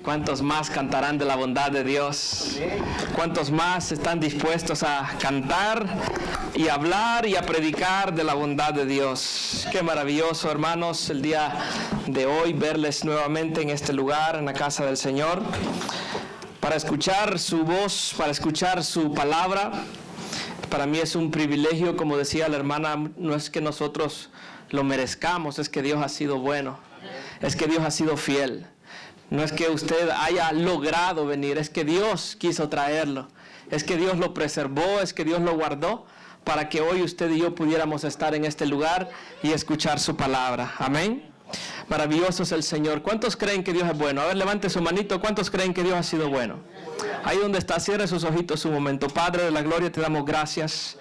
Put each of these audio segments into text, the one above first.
¿Cuántos más cantarán de la bondad de Dios? ¿Cuántos más están dispuestos a cantar y hablar y a predicar de la bondad de Dios? Qué maravilloso, hermanos, el día de hoy verles nuevamente en este lugar, en la casa del Señor, para escuchar su voz, para escuchar su palabra. Para mí es un privilegio, como decía la hermana, no es que nosotros lo merezcamos, es que Dios ha sido bueno, es que Dios ha sido fiel. No es que usted haya logrado venir, es que Dios quiso traerlo, es que Dios lo preservó, es que Dios lo guardó para que hoy usted y yo pudiéramos estar en este lugar y escuchar su palabra. Amén. Maravilloso es el Señor. ¿Cuántos creen que Dios es bueno? A ver, levante su manito. ¿Cuántos creen que Dios ha sido bueno? Ahí donde está, cierre sus ojitos un momento. Padre de la gloria, te damos gracias.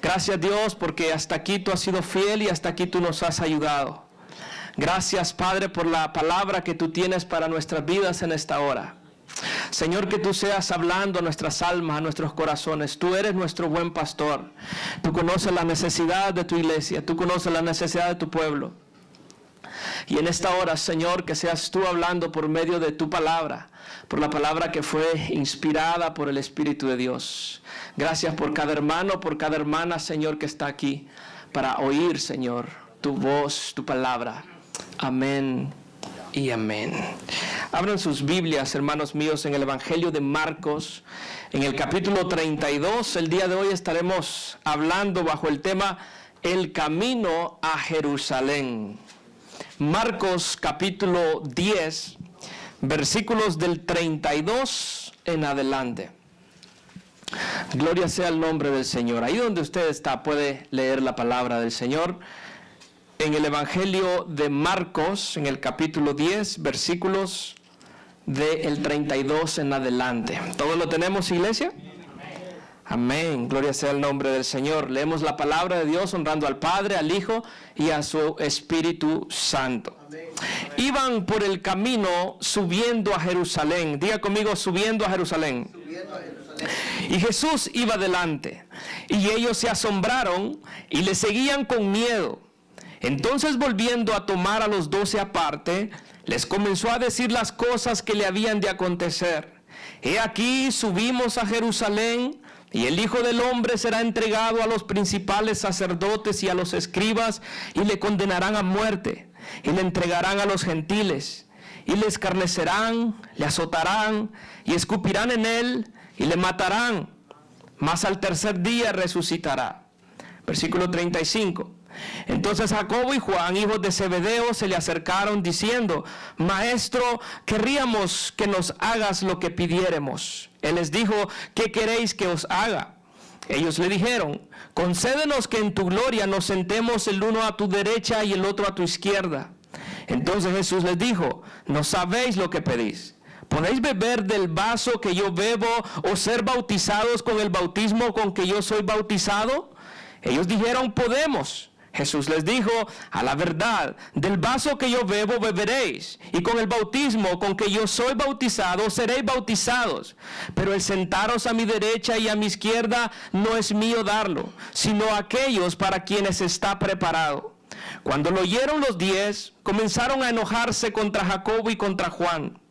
Gracias, Dios, porque hasta aquí tú has sido fiel y hasta aquí tú nos has ayudado. Gracias, Padre, por la palabra que tú tienes para nuestras vidas en esta hora. Señor, que tú seas hablando a nuestras almas, a nuestros corazones. Tú eres nuestro buen pastor. Tú conoces la necesidad de tu iglesia. Tú conoces la necesidad de tu pueblo. Y en esta hora, Señor, que seas tú hablando por medio de tu palabra, por la palabra que fue inspirada por el Espíritu de Dios. Gracias por cada hermano, por cada hermana, Señor, que está aquí para oír, Señor, tu voz, tu palabra. Amén y amén. Abran sus Biblias, hermanos míos, en el Evangelio de Marcos, en el capítulo 32. El día de hoy estaremos hablando bajo el tema El camino a Jerusalén. Marcos capítulo 10, versículos del 32 en adelante. Gloria sea el nombre del Señor. Ahí donde usted está puede leer la palabra del Señor. En el Evangelio de Marcos, en el capítulo 10, versículos del 32 en adelante. ¿Todos lo tenemos, iglesia? Amén. Gloria sea el nombre del Señor. Leemos la palabra de Dios honrando al Padre, al Hijo y a su Espíritu Santo. Amén. Iban por el camino subiendo a Jerusalén. Diga conmigo, subiendo a Jerusalén. Subiendo a Jerusalén. Y Jesús iba delante. Y ellos se asombraron y le seguían con miedo. Entonces, volviendo a tomar a los 12 aparte, les comenzó a decir las cosas que le habían de acontecer. He aquí, subimos a Jerusalén, y el Hijo del Hombre será entregado a los principales sacerdotes y a los escribas, y le condenarán a muerte, y le entregarán a los gentiles, y le escarnecerán, le azotarán, y escupirán en él, y le matarán, mas al tercer día resucitará. Versículo 35. Entonces Jacobo y Juan, hijos de Zebedeo, se le acercaron diciendo: Maestro, querríamos que nos hagas lo que pidiéremos. Él les dijo: ¿qué queréis que os haga? Ellos le dijeron: concédenos que en tu gloria nos sentemos el uno a tu derecha y el otro a tu izquierda. Entonces Jesús les dijo: no sabéis lo que pedís. ¿Podéis beber del vaso que yo bebo o ser bautizados con el bautismo con que yo soy bautizado? Ellos dijeron: podemos. Jesús les dijo: a la verdad, del vaso que yo bebo beberéis, y con el bautismo con que yo soy bautizado seréis bautizados. Pero el sentaros a mi derecha y a mi izquierda no es mío darlo, sino aquellos para quienes está preparado. Cuando lo oyeron los 10, comenzaron a enojarse contra Jacobo y contra Juan.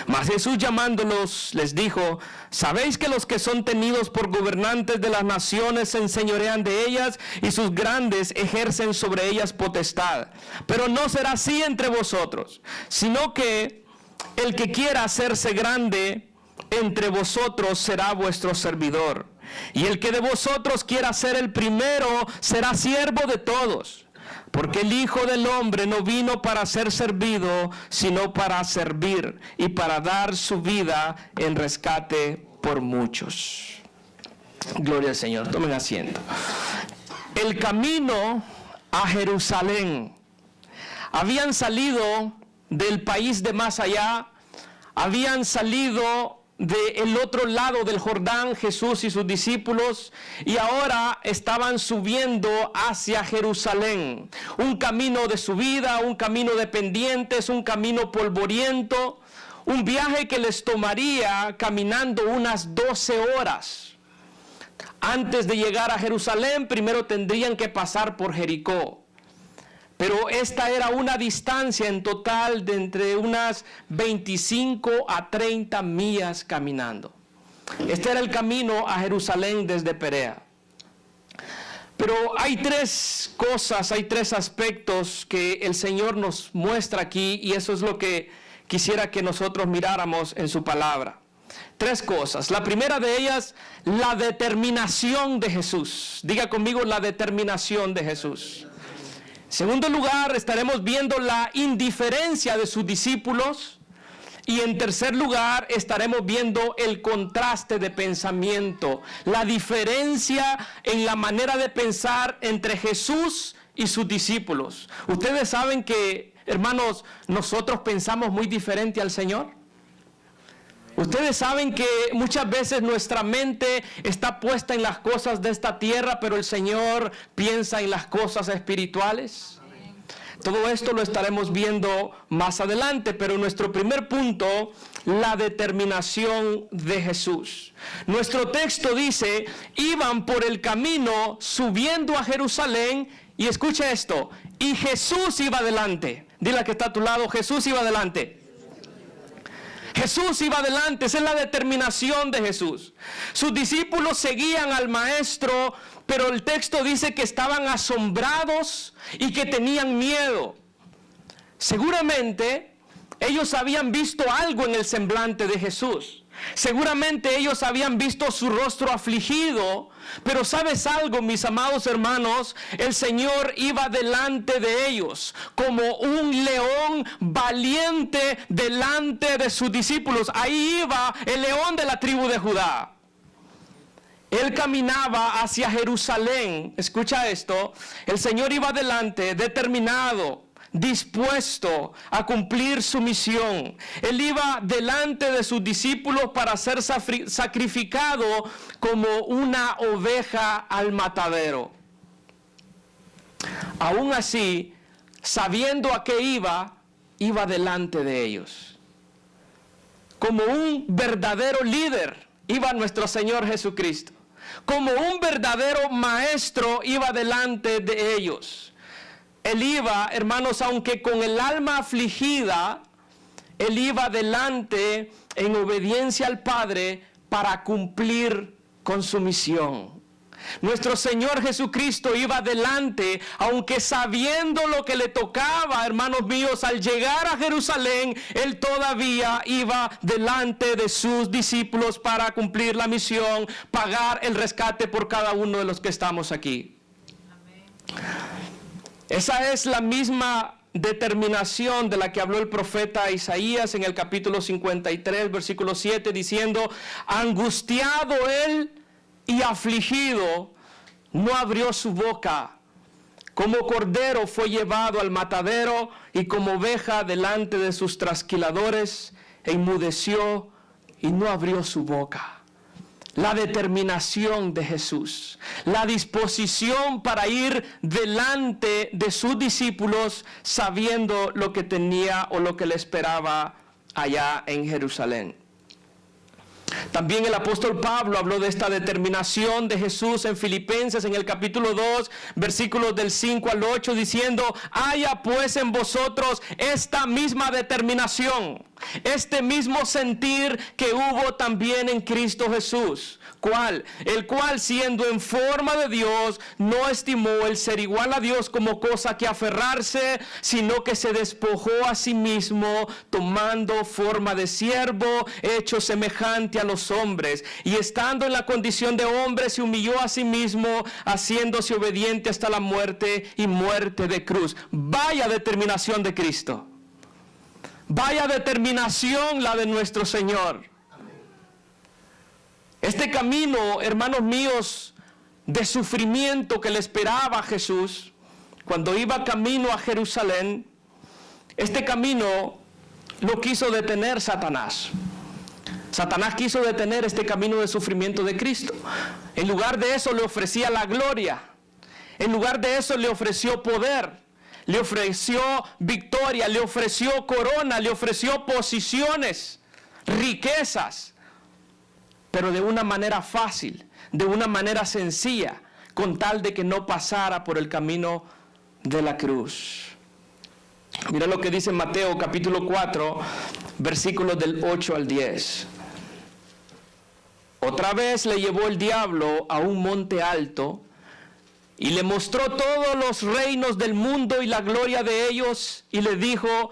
Mas Jesús, llamándolos, les dijo: ¿sabéis que los que son tenidos por gobernantes de las naciones se enseñorean de ellas, y sus grandes ejercen sobre ellas potestad? Pero no será así entre vosotros, sino que el que quiera hacerse grande entre vosotros será vuestro servidor. Y el que de vosotros quiera ser el primero será siervo de todos. Porque el Hijo del Hombre no vino para ser servido, sino para servir y para dar su vida en rescate por muchos. Gloria al Señor. Tomen asiento. El camino a Jerusalén. Habían salido del país de más allá, habían salido del otro lado del Jordán, Jesús y sus discípulos, y ahora estaban subiendo hacia Jerusalén. Un camino de subida, un camino de pendientes, un camino polvoriento, un viaje que les tomaría caminando unas 12 horas. Antes de llegar a Jerusalén, primero tendrían que pasar por Jericó. Pero esta era una distancia en total de entre unas 25 a 30 millas caminando. Este era el camino a Jerusalén desde Perea. Pero hay tres cosas, hay tres aspectos que el Señor nos muestra aquí, y eso es lo que quisiera que nosotros miráramos en su palabra. Tres cosas. La primera de ellas, la determinación de Jesús. Diga conmigo, la determinación de Jesús. En segundo lugar, estaremos viendo la indiferencia de sus discípulos. Y en tercer lugar, estaremos viendo el contraste de pensamiento, la diferencia en la manera de pensar entre Jesús y sus discípulos. Ustedes saben que, hermanos, nosotros pensamos muy diferente al Señor. Ustedes saben que muchas veces nuestra mente está puesta en las cosas de esta tierra, pero el Señor piensa en las cosas espirituales. Todo esto lo estaremos viendo más adelante, pero nuestro primer punto, la determinación de Jesús. Nuestro texto dice, iban por el camino subiendo a Jerusalén, y escucha esto, y Jesús iba adelante. Dile al que está a tu lado, Jesús iba adelante. Jesús iba adelante, esa es la determinación de Jesús. Sus discípulos seguían al maestro, pero el texto dice que estaban asombrados y que tenían miedo. Seguramente ellos habían visto algo en el semblante de Jesús. Seguramente ellos habían visto su rostro afligido, pero ¿sabes algo, mis amados hermanos? El Señor iba delante de ellos como un león valiente delante de sus discípulos. Ahí iba el león de la tribu de Judá. Él caminaba hacia Jerusalén. Escucha esto. El Señor iba delante, determinado, dispuesto a cumplir su misión. Él iba delante de sus discípulos para ser sacrificado como una oveja al matadero. Aún así, sabiendo a qué iba delante de ellos. Como un verdadero líder iba nuestro Señor Jesucristo. Como un verdadero maestro iba delante de ellos. Él iba, hermanos, aunque con el alma afligida, Él iba delante en obediencia al Padre para cumplir con su misión. Nuestro Señor Jesucristo iba delante, aunque sabiendo lo que le tocaba, hermanos míos, al llegar a Jerusalén, Él todavía iba delante de sus discípulos para cumplir la misión, pagar el rescate por cada uno de los que estamos aquí. Esa es la misma determinación de la que habló el profeta Isaías en el capítulo 53, versículo 7, diciendo, angustiado él y afligido, no abrió su boca. Como cordero fue llevado al matadero y como oveja delante de sus trasquiladores, enmudeció y no abrió su boca. La determinación de Jesús, la disposición para ir delante de sus discípulos sabiendo lo que tenía o lo que le esperaba allá en Jerusalén. También el apóstol Pablo habló de esta determinación de Jesús en Filipenses en el capítulo 2, versículos del 5 al 8, diciendo, haya pues en vosotros esta misma determinación, este mismo sentir que hubo también en Cristo Jesús. ¿Cuál? El cual, siendo en forma de Dios, no estimó el ser igual a Dios como cosa que aferrarse, sino que se despojó a sí mismo, tomando forma de siervo, hecho semejante a los hombres, y estando en la condición de hombre, se humilló a sí mismo, haciéndose obediente hasta la muerte y muerte de cruz. Vaya determinación de Cristo. Vaya determinación la de nuestro Señor. Este camino, hermanos míos, de sufrimiento que le esperaba a Jesús cuando iba camino a Jerusalén, este camino lo quiso detener Satanás. Satanás quiso detener este camino de sufrimiento de Cristo. En lugar de eso le ofrecía la gloria. En lugar de eso le ofreció poder. Le ofreció victoria, le ofreció corona, le ofreció posiciones, riquezas. Pero de una manera fácil, de una manera sencilla, con tal de que no pasara por el camino de la cruz. Mira lo que dice Mateo capítulo 4, versículos del 8 al 10. Otra vez le llevó el diablo a un monte alto y le mostró todos los reinos del mundo y la gloria de ellos, y le dijo: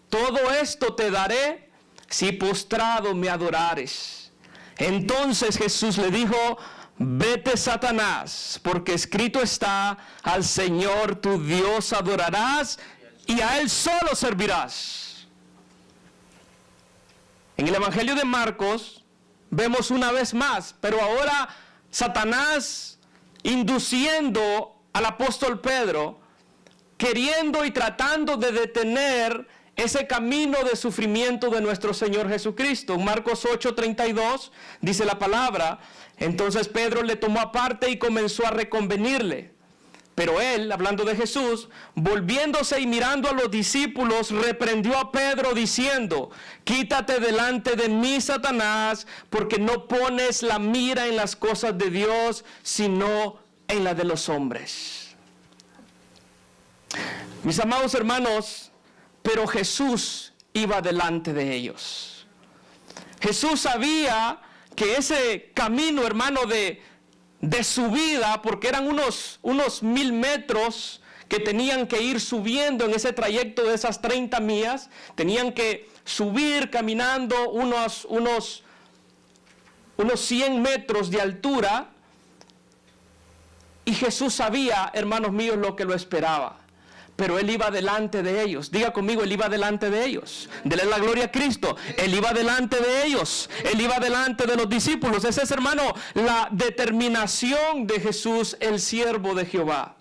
todo esto te daré si postrado me adorares. Entonces Jesús le dijo: vete, Satanás, porque escrito está: al Señor tu Dios adorarás y a Él solo servirás. En el Evangelio de Marcos vemos una vez más, pero ahora Satanás induciendo al apóstol Pedro, queriendo y tratando de detener ese camino de sufrimiento de nuestro Señor Jesucristo. En Marcos 8:32 dice la palabra: entonces Pedro le tomó aparte y comenzó a reconvenirle. Pero él, hablando de Jesús, volviéndose y mirando a los discípulos, reprendió a Pedro diciendo: quítate delante de mí, Satanás, porque no pones la mira en las cosas de Dios, sino en la de los hombres. Mis amados hermanos, pero Jesús iba delante de ellos. Jesús sabía que ese camino, hermano, de su vida, porque eran unos 1000 metros que tenían que ir subiendo en ese trayecto de esas 30 millas, tenían que subir caminando unos 100 metros de altura, y Jesús sabía, hermanos míos, lo que lo esperaba. Pero Él iba delante de ellos. Diga conmigo: Él iba delante de ellos. Dele la gloria a Cristo. Él iba delante de ellos. Él iba delante de los discípulos. Esa es, hermano, la determinación de Jesús, el siervo de Jehová.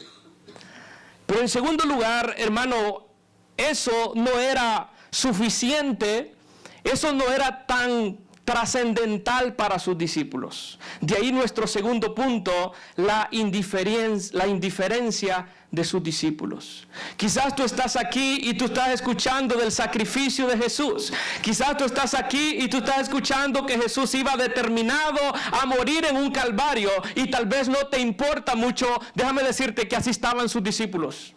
Pero en segundo lugar, hermano, eso no era suficiente. Eso no era tan trascendental para sus discípulos. De ahí nuestro segundo punto, la indiferencia de sus discípulos. Quizás tú estás aquí y tú estás escuchando del sacrificio de Jesús. Quizás tú estás aquí y tú estás escuchando que Jesús iba determinado a morir en un calvario, y tal vez no te importa mucho. Déjame decirte que así estaban sus discípulos.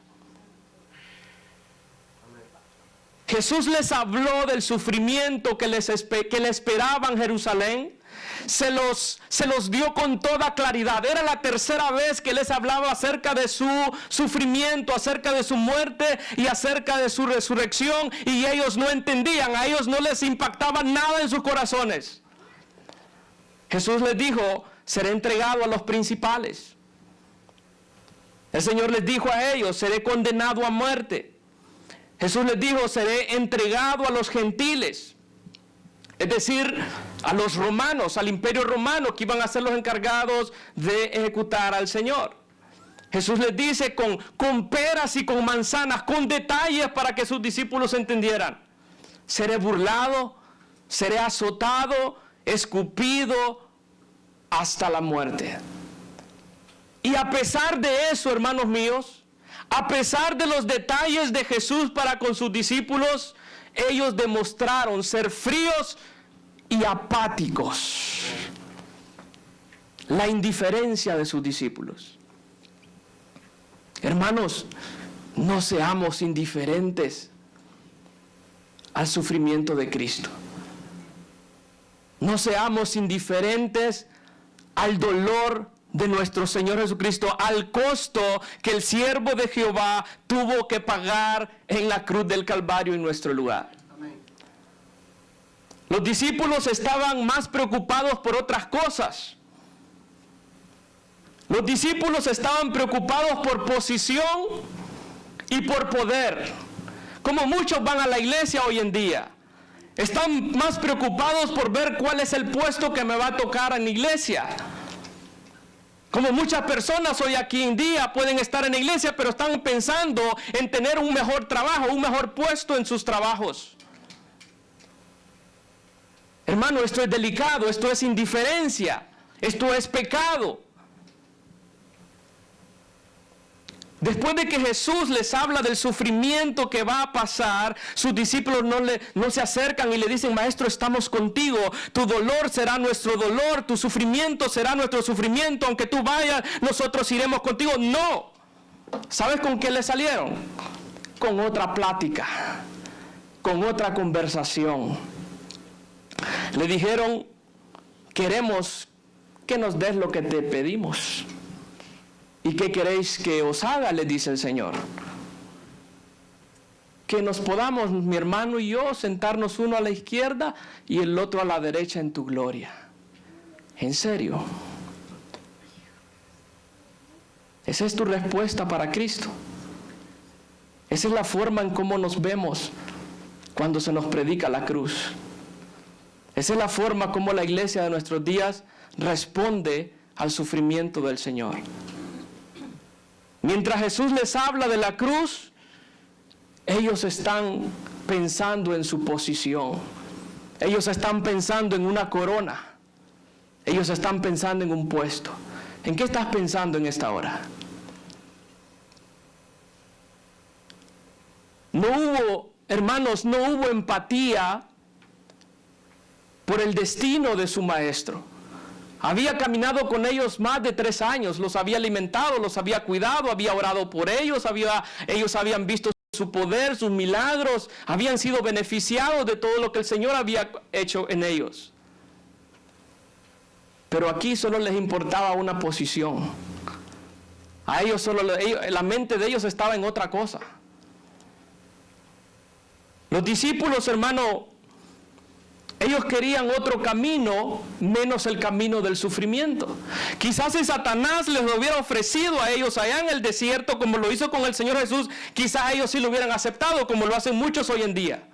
Jesús les habló del sufrimiento que le esperaba en Jerusalén. Se los dio con toda claridad. Era la tercera vez que les hablaba acerca de su sufrimiento, acerca de su muerte y acerca de su resurrección, y ellos no entendían. A ellos no les impactaba nada en sus corazones. Jesús les dijo: seré entregado a los principales. El Señor les dijo a ellos: seré condenado a muerte. Jesús les dijo: seré entregado a los gentiles, es decir, a los romanos, al imperio romano, que iban a ser los encargados de ejecutar al Señor. Jesús les dice con peras y con manzanas, con detalles para que sus discípulos entendieran: seré burlado, seré azotado, escupido hasta la muerte. Y a pesar de eso, hermanos míos, a pesar de los detalles de Jesús para con sus discípulos, ellos demostraron ser fríos y apáticos. La indiferencia de sus discípulos. Hermanos, no seamos indiferentes al sufrimiento de Cristo. No seamos indiferentes al dolor de nuestro Señor Jesucristo, al costo que el siervo de Jehová tuvo que pagar en la cruz del Calvario en nuestro lugar. Amén. Los discípulos estaban más preocupados por otras cosas. Los discípulos estaban preocupados por posición y por poder, como muchos van a la iglesia hoy en día. Están más preocupados por ver cuál es el puesto que me va a tocar en la iglesia. Como muchas personas hoy aquí en día pueden estar en la iglesia, pero están pensando en tener un mejor trabajo, un mejor puesto en sus trabajos. Hermano, esto es delicado, esto es indiferencia, esto es pecado. Después de que Jesús les habla del sufrimiento que va a pasar, sus discípulos no se acercan y le dicen: maestro, estamos contigo, tu dolor será nuestro dolor, tu sufrimiento será nuestro sufrimiento, aunque tú vayas, nosotros iremos contigo. No. ¿Sabes con qué le salieron? con otra plática, con otra conversación. Le dijeron, queremos que nos des lo que te pedimos. ¿Y qué queréis que os haga?, le dice el Señor. Que nos podamos, mi hermano y yo, sentarnos uno a la izquierda y el otro a la derecha en tu gloria. ¿En serio? ¿Esa es tu respuesta para Cristo? Esa es la forma en cómo nos vemos cuando se nos predica la cruz. Esa es la forma como la iglesia de nuestros días responde al sufrimiento del Señor. Mientras Jesús les habla de la cruz, ellos están pensando en su posición. Ellos están pensando en una corona. Ellos están pensando en un puesto. ¿En qué estás pensando en esta hora? No hubo, hermanos, no hubo empatía por el destino de su maestro. Había caminado con ellos más de 3 años, los había alimentado, los había cuidado, había orado por ellos, ellos habían visto su poder, sus milagros, habían sido beneficiados de todo lo que el Señor había hecho en ellos. Pero aquí solo les importaba una posición. A ellos la mente de ellos estaba en otra cosa. Los discípulos, hermano, ellos querían otro camino, menos el camino del sufrimiento. Quizás si Satanás les lo hubiera ofrecido a ellos allá en el desierto, como lo hizo con el Señor Jesús, quizás ellos sí lo hubieran aceptado, como lo hacen muchos hoy en día.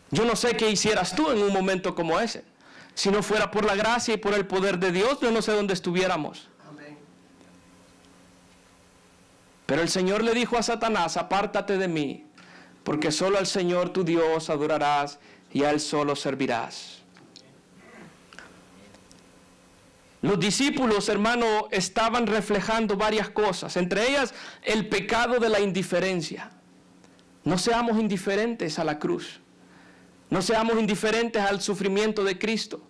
Yo no sé qué hicieras tú en un momento como ese. Si no fuera por la gracia y por el poder de Dios, yo no sé dónde estuviéramos. Pero el Señor le dijo a Satanás, apártate de mí, porque solo al Señor tu Dios adorarás y a Él solo servirás. Los discípulos, hermano, estaban reflejando varias cosas, entre ellas el pecado de la indiferencia. No seamos indiferentes a la cruz. No seamos indiferentes al sufrimiento de Cristo.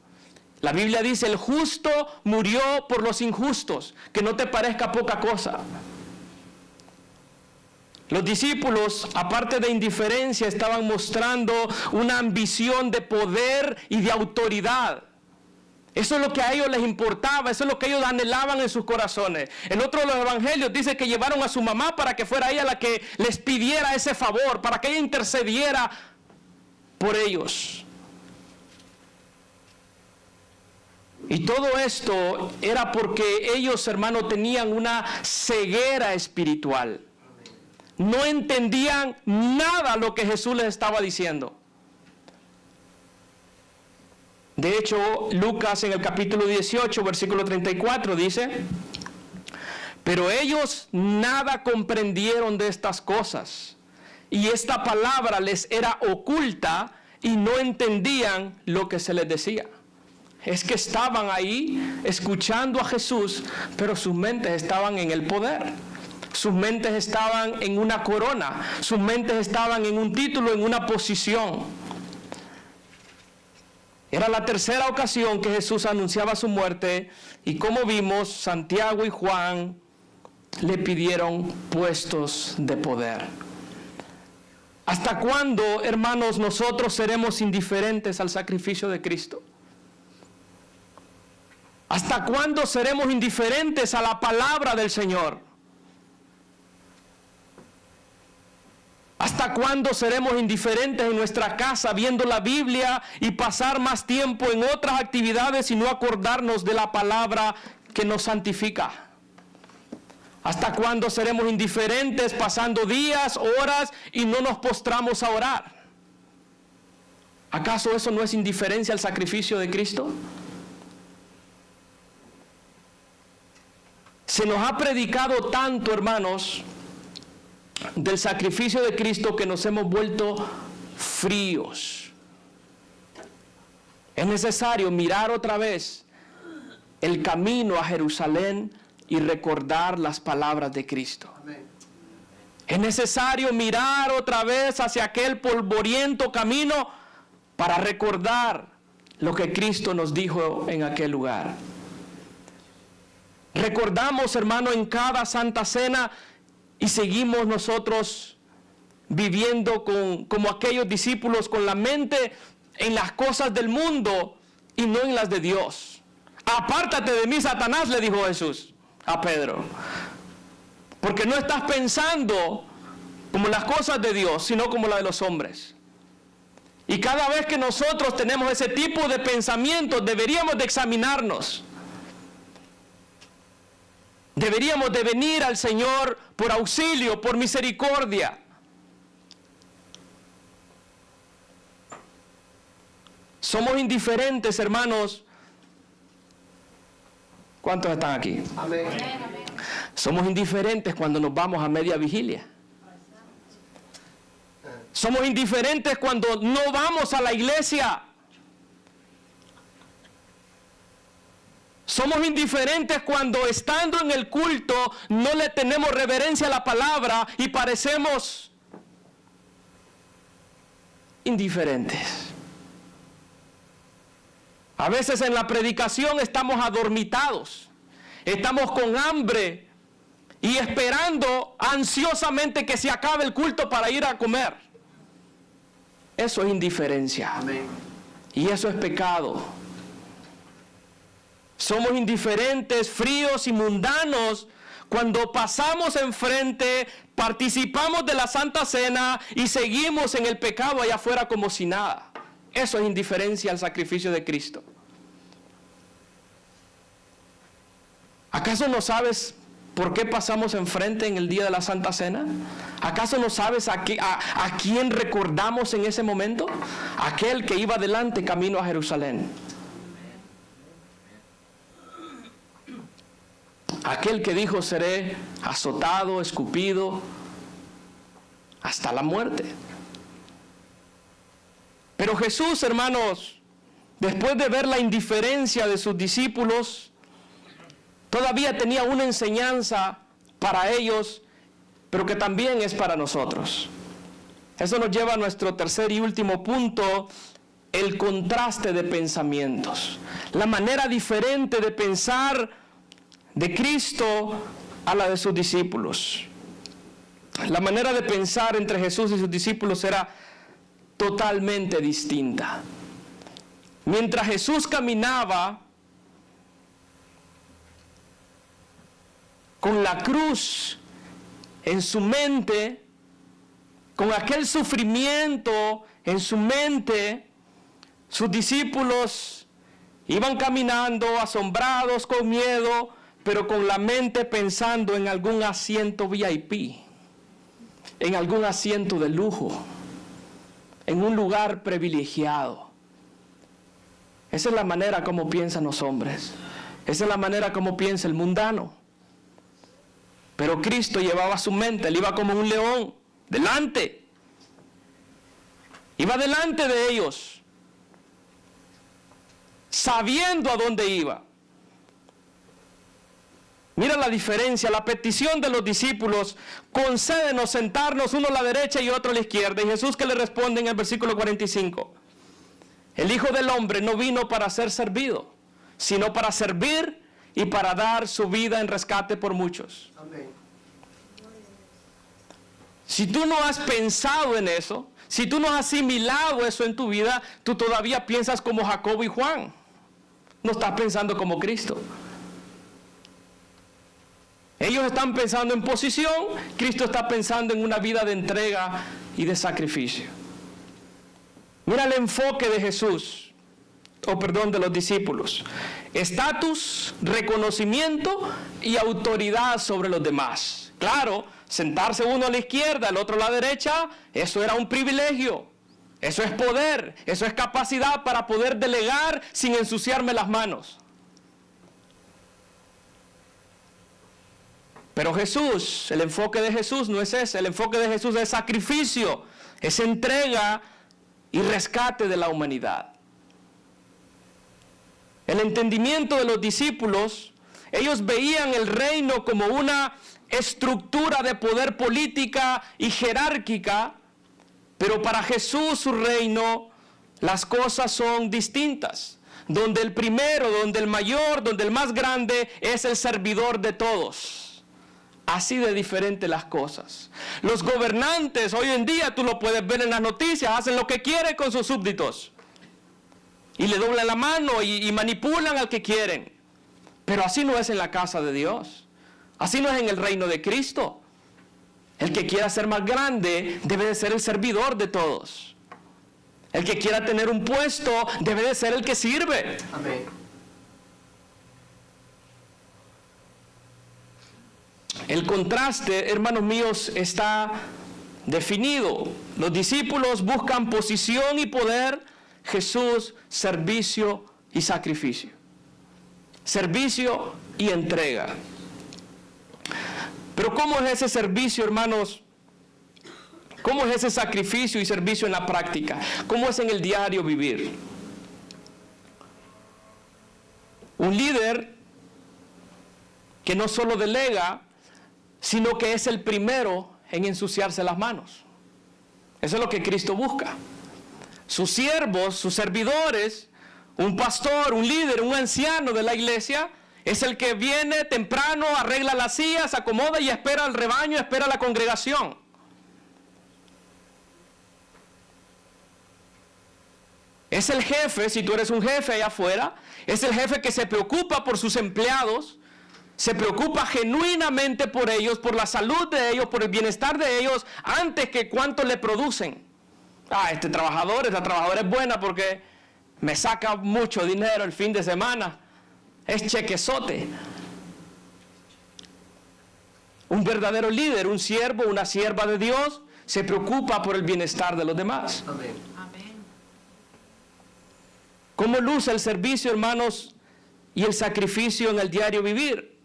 La Biblia dice, el justo murió por los injustos, que no te parezca poca cosa. Los discípulos, aparte de indiferencia, estaban mostrando una ambición de poder y de autoridad. Eso es lo que a ellos les importaba, eso es lo que ellos anhelaban en sus corazones. En otro de los evangelios dice que llevaron a su mamá para que fuera ella la que les pidiera ese favor, para que ella intercediera por ellos. Y todo esto era porque ellos, hermanos, tenían una ceguera espiritual. No entendían nada lo que Jesús les estaba diciendo. De hecho, Lucas en el capítulo 18, versículo 34 dice, pero ellos nada comprendieron de estas cosas, y esta palabra les era oculta y no entendían lo que se les decía. Es que estaban ahí escuchando a Jesús, pero sus mentes estaban en el poder. Sus mentes estaban en una corona, sus mentes estaban en un título, en una posición. Era la tercera ocasión que Jesús anunciaba su muerte y como vimos, Santiago y Juan le pidieron puestos de poder. ¿Hasta cuándo, hermanos, nosotros seremos indiferentes al sacrificio de Cristo? ¿Hasta cuándo seremos indiferentes a la palabra del Señor? ¿Hasta cuándo seremos indiferentes en nuestra casa viendo la Biblia y pasar más tiempo en otras actividades y no acordarnos de la palabra que nos santifica? ¿Hasta cuándo seremos indiferentes pasando días, horas y no nos postramos a orar? ¿Acaso eso no es indiferencia al sacrificio de Cristo? Se nos ha predicado tanto, hermanos, del sacrificio de Cristo que nos hemos vuelto fríos. Es necesario mirar otra vez el camino a Jerusalén y recordar las palabras de Cristo. Amén. Es necesario mirar otra vez hacia aquel polvoriento camino para recordar lo que Cristo nos dijo en aquel lugar. Recordamos, hermano, en cada Santa Cena y seguimos nosotros viviendo como aquellos discípulos, con la mente en las cosas del mundo y no en las de Dios. Apártate de mí, Satanás, le dijo Jesús a Pedro, porque no estás pensando como las cosas de Dios, sino como las de los hombres. Y cada vez que nosotros tenemos ese tipo de pensamientos, deberíamos de examinarnos. Deberíamos de venir al Señor por auxilio, por misericordia. Somos indiferentes, hermanos. ¿Cuántos están aquí? Amén. Somos indiferentes cuando nos vamos a media vigilia. Somos indiferentes cuando no vamos a la iglesia. Somos indiferentes cuando estando en el culto no le tenemos reverencia a la palabra y parecemos indiferentes. A veces en la predicación estamos adormitados, estamos con hambre y esperando ansiosamente que se acabe el culto para ir a comer. Eso es indiferencia. Amén. Y eso es pecado. Somos indiferentes, fríos y mundanos cuando pasamos enfrente, participamos de la Santa Cena y seguimos en el pecado allá afuera como si nada. Eso es indiferencia al sacrificio de Cristo. ¿Acaso no sabes por qué pasamos enfrente en el día de la Santa Cena? ¿Acaso no sabes a quién recordamos en ese momento? Aquel que iba adelante camino a Jerusalén. Aquel que dijo: seré azotado, escupido, hasta la muerte. Pero Jesús, hermanos, después de ver la indiferencia de sus discípulos, todavía tenía una enseñanza para ellos, pero que también es para nosotros. Eso nos lleva a nuestro tercer y último punto: el contraste de pensamientos. La manera diferente de pensar de Cristo a la de sus discípulos. La manera de pensar entre Jesús y sus discípulos era totalmente distinta. Mientras Jesús caminaba con la cruz en su mente, con aquel sufrimiento en su mente, sus discípulos iban caminando asombrados, con miedo, pero con la mente pensando en algún asiento VIP, en algún asiento de lujo, en un lugar privilegiado. Esa es la manera como piensan los hombres. Esa es la manera como piensa el mundano. Pero Cristo llevaba su mente, él iba como un león, delante. Iba delante de ellos, sabiendo a dónde iba. Mira la diferencia, la petición de los discípulos: concédenos sentarnos uno a la derecha y otro a la izquierda. Y Jesús, que le responde en el versículo 45: el Hijo del Hombre no vino para ser servido, sino para servir y para dar su vida en rescate por muchos. Amén. Si tú no has pensado en eso, si tú no has asimilado eso en tu vida, tú todavía piensas como Jacobo y Juan. No estás pensando como Cristo. Ellos están pensando en posición, Cristo está pensando en una vida de entrega y de sacrificio. Mira el enfoque de Jesús, de los discípulos: estatus, reconocimiento y autoridad sobre los demás. Claro, sentarse uno a la izquierda, el otro a la derecha, eso era un privilegio. Eso es poder, eso es capacidad para poder delegar sin ensuciarme las manos. Pero Jesús, el enfoque de Jesús no es ese. El enfoque de Jesús es sacrificio, es entrega y rescate de la humanidad. El entendimiento de los discípulos, ellos veían el reino como una estructura de poder política y jerárquica, pero para Jesús, su reino, las cosas son distintas. donde el primero, donde el mayor, donde el más grande es el servidor de todos. Así de diferentes las cosas. Los gobernantes, hoy en día tú lo puedes ver en las noticias, hacen lo que quieren con sus súbditos. Y le doblan la mano y manipulan al que quieren. Pero así no es en la casa de Dios. Así no es en el reino de Cristo. El que quiera ser más grande debe de ser el servidor de todos. El que quiera tener un puesto debe de ser el que sirve. Amén. El contraste, hermanos míos, está definido. Los discípulos buscan posición y poder. Jesús, servicio y sacrificio. Servicio y entrega. Pero ¿cómo es ese servicio, hermanos? ¿Cómo es ese sacrificio y servicio en la práctica? ¿Cómo es en el diario vivir? Un líder que no solo delega, sino que es el primero en ensuciarse las manos. Eso es lo que Cristo busca. Sus siervos, sus servidores, un pastor, un líder, un anciano de la iglesia, es el que viene temprano, arregla las sillas, acomoda y espera al rebaño, espera a la congregación. Es el jefe, si tú eres un jefe allá afuera, es el jefe que se preocupa por sus empleados, se preocupa genuinamente por ellos, por la salud de ellos, por el bienestar de ellos, antes que cuánto le producen. Esta trabajadora es buena porque me saca mucho dinero el fin de semana. Es chequezote. Un verdadero líder, un siervo, una sierva de Dios, se preocupa por el bienestar de los demás. Amén. ¿Cómo luce el servicio, hermanos, y el sacrificio en el diario vivir?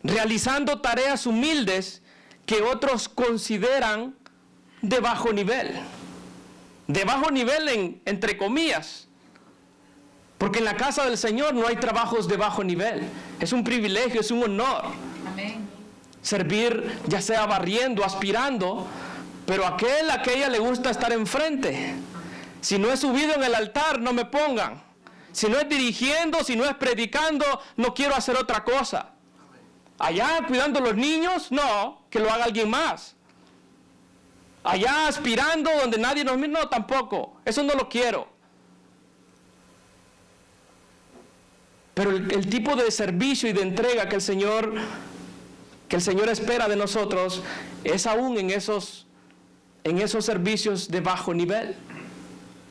Realizando tareas humildes que otros consideran de bajo nivel. De bajo nivel entre comillas. Porque en la casa del Señor no hay trabajos de bajo nivel. Es un privilegio, es un honor. Amén. Servir ya sea barriendo, aspirando, pero aquella le gusta estar enfrente. Si no es subido en el altar, no me pongan. Si no es dirigiendo, si no es predicando, no quiero hacer otra cosa. Allá cuidando a los niños, no, que lo haga alguien más. Allá aspirando donde nadie nos mira, no, tampoco. Eso no lo quiero. Pero el tipo de servicio y de entrega que el Señor espera de nosotros es aún en esos servicios de bajo nivel,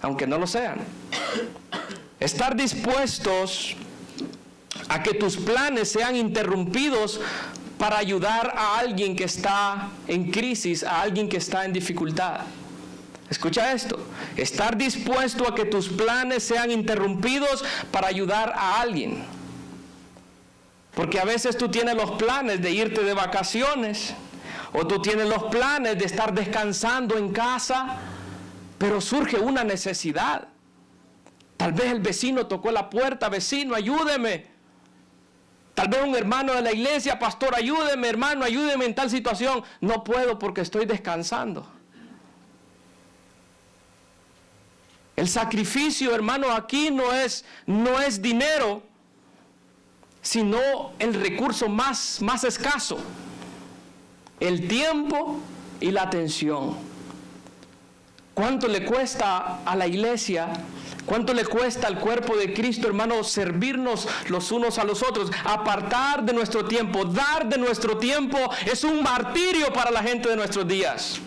aunque no lo sean. Estar dispuestos a que tus planes sean interrumpidos para ayudar a alguien que está en crisis, a alguien que está en dificultad. Escucha esto, estar dispuesto a que tus planes sean interrumpidos para ayudar a alguien. Porque a veces tú tienes los planes de irte de vacaciones, o tú tienes los planes de estar descansando en casa, pero surge una necesidad. Tal vez el vecino tocó la puerta, vecino, ayúdeme. Tal vez un hermano de la iglesia, pastor, ayúdeme, hermano, ayúdeme en tal situación. No puedo porque estoy descansando. El sacrificio, hermano, aquí no es dinero, sino el recurso más escaso. El tiempo y la atención. ¿Cuánto le cuesta a la iglesia? ¿Cuánto le cuesta al cuerpo de Cristo, hermano, servirnos los unos a los otros? Apartar de nuestro tiempo, dar de nuestro tiempo, es un martirio para la gente de nuestros días.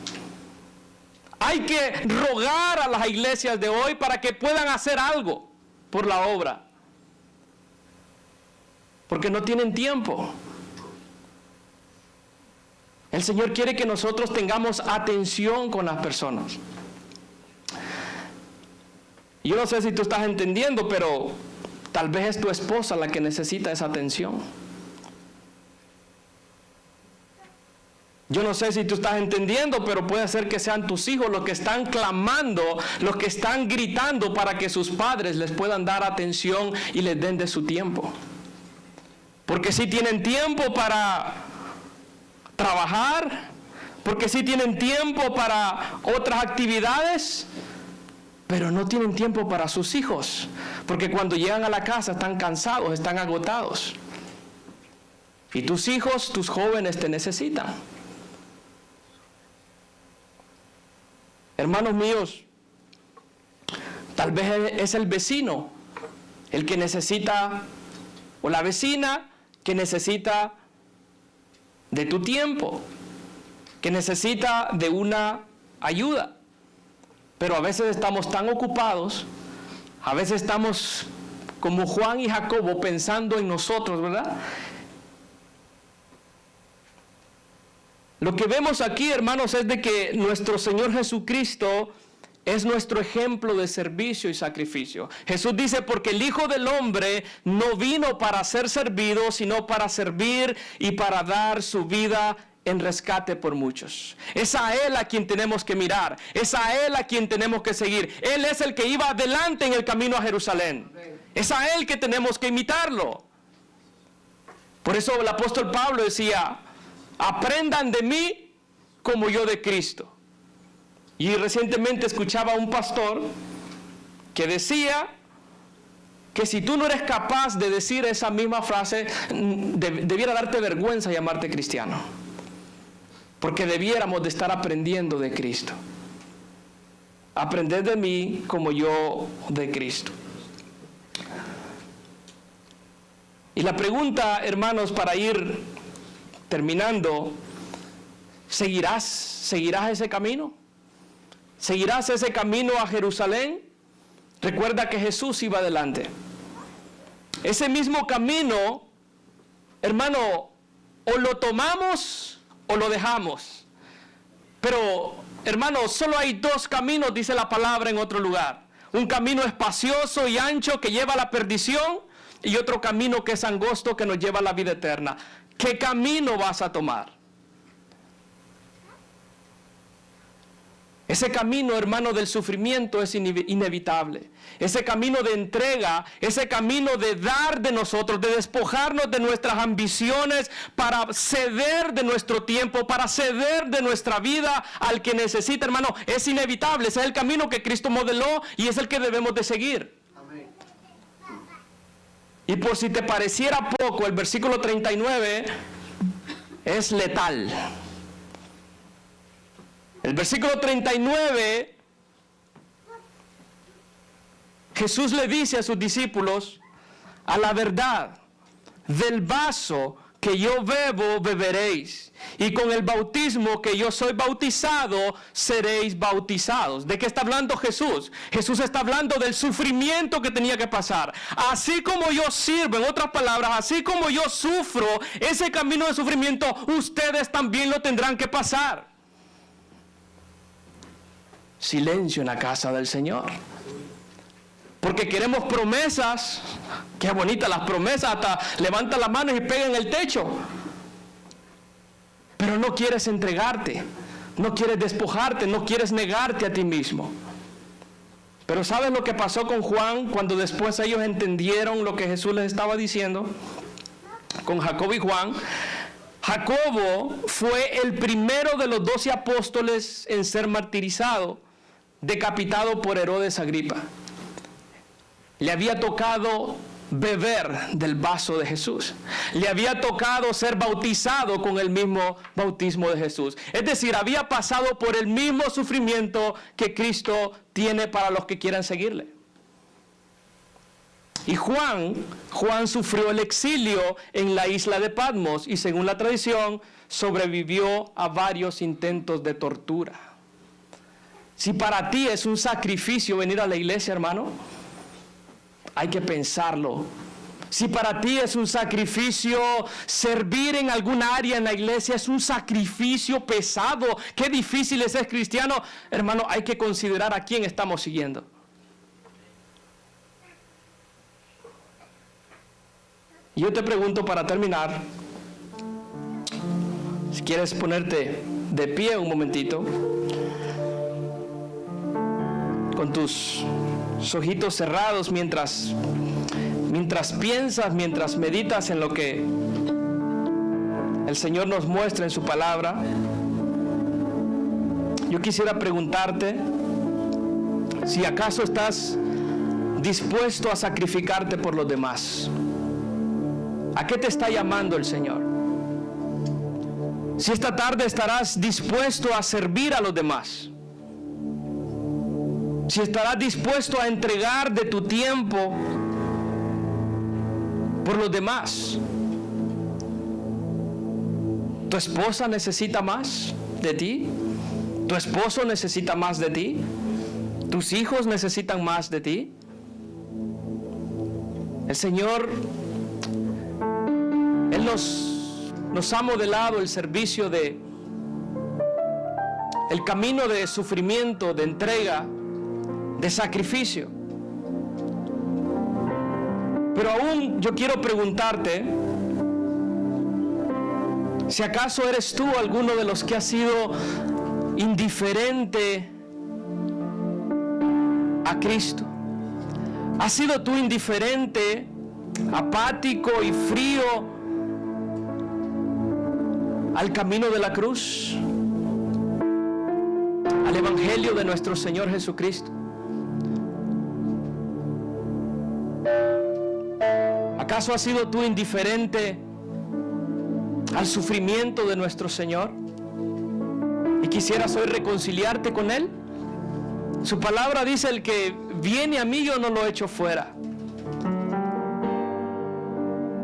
Hay que rogar a las iglesias de hoy para que puedan hacer algo por la obra. Porque no tienen tiempo. El Señor quiere que nosotros tengamos atención con las personas. Yo no sé si tú estás entendiendo, pero tal vez es tu esposa la que necesita esa atención. Yo no sé si tú estás entendiendo, pero puede ser que sean tus hijos los que están clamando, los que están gritando para que sus padres les puedan dar atención y les den de su tiempo. Porque si tienen tiempo para trabajar, porque si tienen tiempo para otras actividades, pero no tienen tiempo para sus hijos, Porque cuando llegan a la casa están cansados, están agotados. Y tus hijos, tus jóvenes te necesitan. Hermanos míos, tal vez es el vecino el que necesita, o la vecina que necesita de tu tiempo, que necesita de una ayuda. Pero a veces estamos tan ocupados, a veces estamos como Juan y Jacobo pensando en nosotros, ¿verdad? Lo que vemos aquí, hermanos, es de que nuestro Señor Jesucristo es nuestro ejemplo de servicio y sacrificio. Jesús dice, porque el Hijo del Hombre no vino para ser servido, sino para servir y para dar su vida en rescate por muchos. Es a Él a quien tenemos que mirar, es a Él a quien tenemos que seguir. Él es el que iba adelante en el camino a Jerusalén. Es a Él que tenemos que imitarlo. Por eso el apóstol Pablo decía, aprendan de mí como yo de Cristo. Y recientemente escuchaba a un pastor que decía que si tú no eres capaz de decir esa misma frase, debiera darte vergüenza llamarte cristiano. Porque debiéramos de estar aprendiendo de Cristo. Aprended de mí como yo de Cristo. Y la pregunta, hermanos, para ir terminando, ¿seguirás ese camino? ¿Seguirás ese camino a Jerusalén? Recuerda que Jesús iba adelante. Ese mismo camino, hermano, o lo tomamos o lo dejamos. Pero, hermano, solo hay dos caminos, dice la palabra en otro lugar. Un camino espacioso y ancho que lleva a la perdición y otro camino que es angosto que nos lleva a la vida eterna. ¿Qué camino vas a tomar? Ese camino, hermano, del sufrimiento es inevitable. Ese camino de entrega, ese camino de dar de nosotros, de despojarnos de nuestras ambiciones para ceder de nuestro tiempo, para ceder de nuestra vida al que necesita, hermano, es inevitable. Ese es el camino que Cristo modeló y es el que debemos de seguir. Amén. Y por si te pareciera poco, el versículo 39 es letal. El versículo 39, Jesús le dice a sus discípulos, a la verdad, del vaso que yo bebo, beberéis, y con el bautismo que yo soy bautizado, seréis bautizados. ¿De qué está hablando Jesús? Jesús está hablando del sufrimiento que tenía que pasar. Así como yo sirvo, en otras palabras, así como yo sufro ese camino de sufrimiento, ustedes también lo tendrán que pasar. Silencio en la casa del Señor. Porque queremos promesas. Qué bonitas las promesas, hasta levanta las manos y pega en el techo. Pero no quieres entregarte, no quieres despojarte, no quieres negarte a ti mismo. Pero ¿sabes lo que pasó con Juan cuando después ellos entendieron lo que Jesús les estaba diciendo? Con Jacobo y Juan. Jacobo fue el primero de los 12 apóstoles en ser martirizado, decapitado por Herodes Agripa. Le había tocado beber del vaso de Jesús. Le había tocado ser bautizado con el mismo bautismo de Jesús. Es decir, había pasado por el mismo sufrimiento que Cristo tiene para los que quieran seguirle. Y Juan sufrió el exilio en la isla de Patmos y según la tradición sobrevivió a varios intentos de tortura. Si para ti es un sacrificio venir a la iglesia, hermano, hay que pensarlo. Si para ti es un sacrificio servir en algún área en la iglesia, es un sacrificio pesado, qué difícil es ser cristiano, hermano, hay que considerar a quién estamos siguiendo. Yo te pregunto para terminar, si quieres ponerte de pie un momentito, con tus ojitos cerrados mientras piensas, mientras meditas en lo que el Señor nos muestra en su palabra. Yo quisiera preguntarte si acaso estás dispuesto a sacrificarte por los demás? ¿A qué te está llamando el Señor? Si esta tarde estarás dispuesto a servir a los demás, si estarás dispuesto a entregar de tu tiempo por los demás. ¿Tu esposa necesita más de ti? ¿Tu esposo necesita más de ti? ¿Tus hijos necesitan más de ti? El Señor, Él nos ha modelado el servicio el camino de sufrimiento, de entrega, de sacrificio. Pero aún yo quiero preguntarte, si acaso eres tú alguno de los que ha sido indiferente a Cristo. ¿Has sido tú indiferente, apático y frío al camino de la cruz, al Evangelio de nuestro Señor Jesucristo? ¿Acaso has sido tú indiferente al sufrimiento de nuestro Señor y quisieras hoy reconciliarte con Él? Su palabra dice: el que viene a mí yo no lo echo fuera.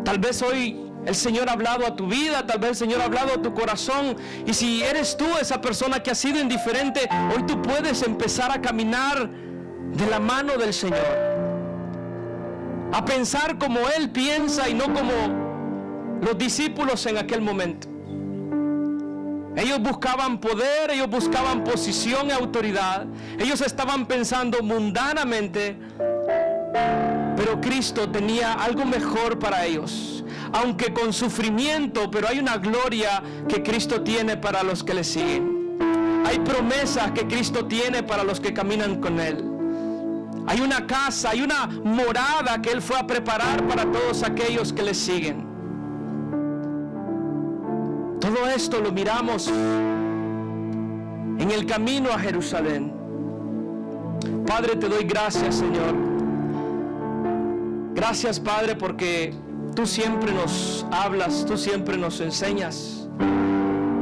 Tal vez hoy el Señor ha hablado a tu vida, tal vez el Señor ha hablado a tu corazón, y si eres tú esa persona que ha sido indiferente, hoy tú puedes empezar a caminar de la mano del Señor, a pensar como Él piensa y no como los discípulos en aquel momento. Ellos buscaban poder, ellos buscaban posición y autoridad, ellos estaban pensando mundanamente, pero Cristo tenía algo mejor para ellos, aunque con sufrimiento, pero hay una gloria que Cristo tiene para los que le siguen. Hay promesas que Cristo tiene para los que caminan con Él. Hay una casa, hay una morada que Él fue a preparar para todos aquellos que le siguen. Todo esto lo miramos en el camino a Jerusalén. Padre, te doy gracias, Señor. Gracias, Padre, porque tú siempre nos hablas, tú siempre nos enseñas.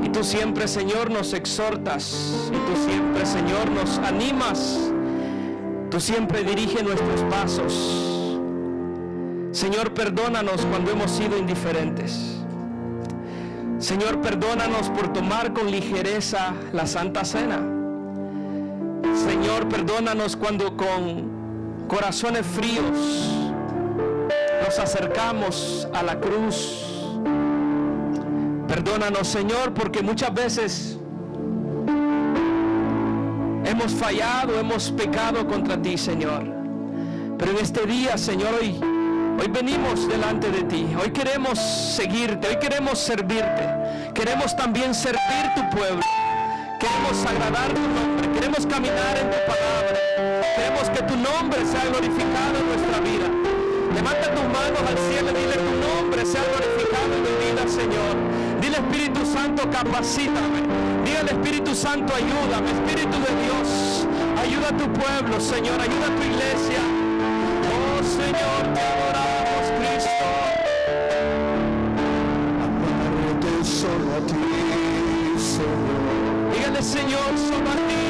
Y tú siempre, Señor, nos exhortas. Y tú siempre, Señor, nos animas. Tú siempre diriges nuestros pasos. Señor, perdónanos cuando hemos sido indiferentes. Señor, perdónanos por tomar con ligereza la Santa Cena. Señor, perdónanos cuando con corazones fríos nos acercamos a la cruz. Perdónanos, Señor, porque muchas veces hemos fallado, hemos pecado contra ti, Señor. Pero en este día, Señor, hoy venimos delante de ti. Hoy queremos seguirte, hoy queremos servirte. Queremos también servir tu pueblo. Queremos agradar tu nombre. Queremos caminar en tu palabra. Queremos que tu nombre sea glorificado en nuestra vida. Levanta tus manos al cielo y dile: tu nombre sea glorificado en mi vida, Señor. Dile: Espíritu Santo, capacítame. Dile al Espíritu Santo: ayúdame. Espíritu de Dios, ayuda a tu pueblo, Señor. Ayuda a tu iglesia. Oh, Señor, te adoramos, Cristo. Amarte solo a ti, Señor. Dígale: Señor, solo a ti.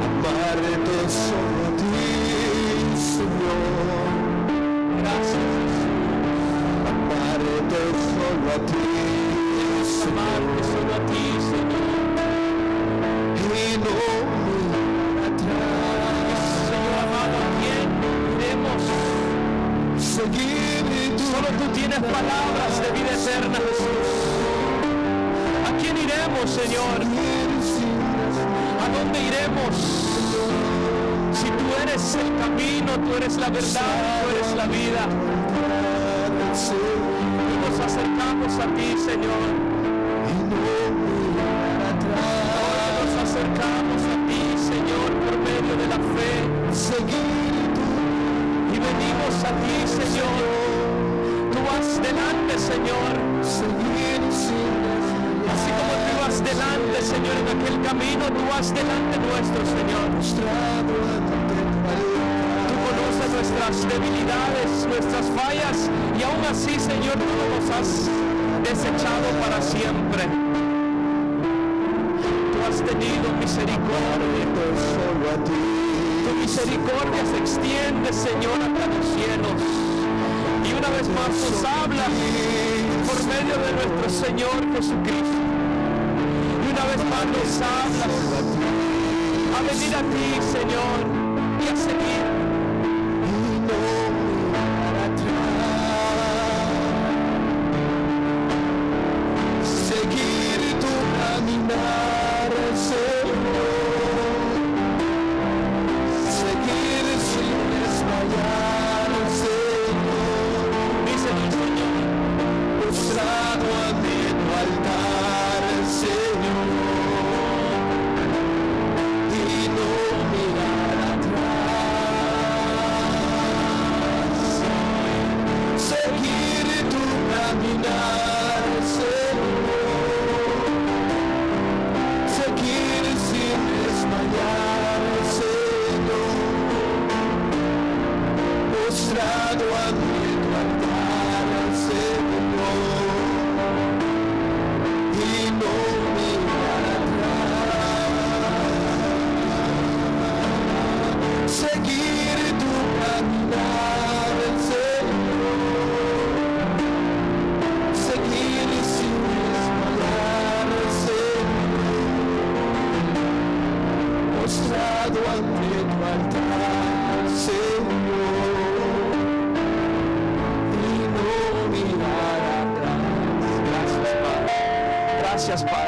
Amarte solo a ti, Señor. Gracias, Jesús. Amarte solo a ti, Amarte solo a ti, Señor. y no mirar atrás. Señor amado, ¿a quién iremos? Seguir tu Solo tú tienes palabras de vida eterna, Jesús. ¿A quién iremos, Señor? ¿A dónde iremos? Si tú eres el camino, tú eres la verdad, tú eres la vida. Y nos acercamos a ti, Señor. Hoy nos acercamos a ti, Señor, por medio de la fe. Y venimos a ti, Señor. Tú vas delante, Señor. Así como tú vas delante, Señor, en aquel camino, tú vas delante nuestro, Señor. Tú conoces nuestras debilidades, nuestras fallas, y aún así, Señor, tú no nos has desechado para siempre. Tú has tenido misericordia. Solo a ti. Tu misericordia se extiende, Señor, hasta los cielos. Y una vez más nos habla por medio de nuestro Señor Jesucristo. Y una vez más nos hablas a venir a ti, Señor, y a seguir. Y no mirar atrás. Seguir tu caminar, Señor. Seguir sin desmayar, Señor. Dice el Señor, Postrado ante tu altar, Señor, y no mirar atrás. Seguir tu caminar, Señor. Seguir sin desmayar, Señor. Postrado ante tu altar, Señor, y no mirar atrás. Seguir tu caminar, Señor. Seguir sin desmayar, Señor. Postrado ante tu altar, Señor, y no mirar atrás. gracias, Padre. Gracias, Padre.